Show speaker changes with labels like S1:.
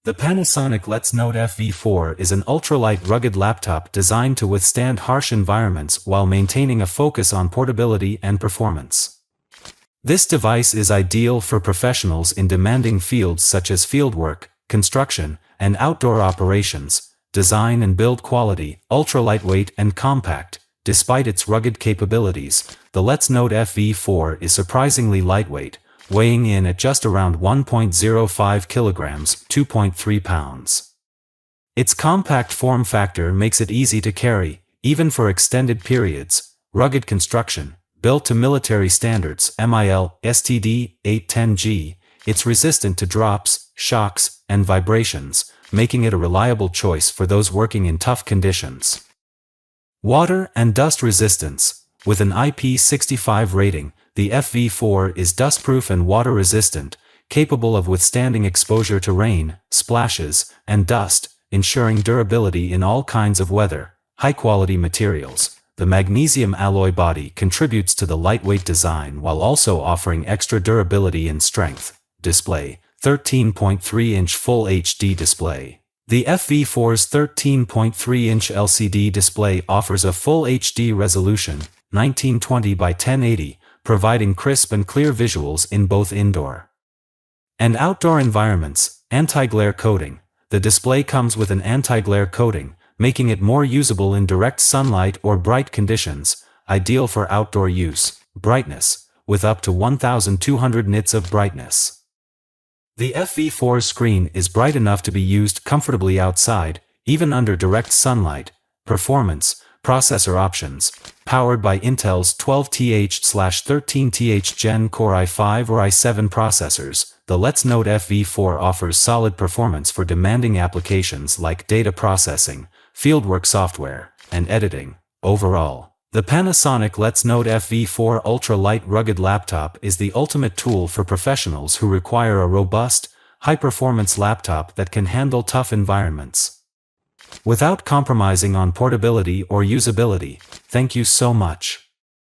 S1: The Panasonic Let's Note FV4 is an ultralight rugged laptop designed to withstand harsh environments while maintaining a focus on portability and performance. This device is ideal for professionals in demanding fields such as fieldwork, construction, and outdoor operations. Design and build quality, ultra-lightweight and compact. Despite its rugged capabilities, the Let's Note FV4 is surprisingly lightweight, weighing in at just around 1.05 kilograms, 2.3 pounds. Its compact form factor makes it easy to carry, even for extended periods. Rugged construction, built to military standards MIL, STD, 810G, it's resistant to drops, shocks, and vibrations, making it a reliable choice for those working in tough conditions. Water and dust resistance. With an IP65 rating, the FV4 is dustproof and water-resistant, capable of withstanding exposure to rain, splashes, and dust, ensuring durability in all kinds of weather. High-quality materials. The magnesium alloy body contributes to the lightweight design while also offering extra durability and strength. Display: 13.3-inch Full HD display. The FV4's 13.3-inch LCD display offers a Full HD resolution, 1920 by 1080, providing crisp and clear visuals in both indoor and outdoor environments. Anti-glare coating. The display comes with an anti-glare coating, making it more usable in direct sunlight or bright conditions, ideal for outdoor use. Brightness. With up to 1200 nits of brightness. The FV4 screen is bright enough to be used comfortably outside, even under direct sunlight. Performance. Processor options. Powered by Intel's 12th/13th Gen Core i5 or i7 processors, the Let's Note FV4 offers solid performance for demanding applications like data processing, fieldwork software, and editing. Overall, the Panasonic Let's Note FV4 ultra-light rugged laptop is the ultimate tool for professionals who require a robust, high-performance laptop that can handle tough environments without compromising on portability or usability. Thank you so much.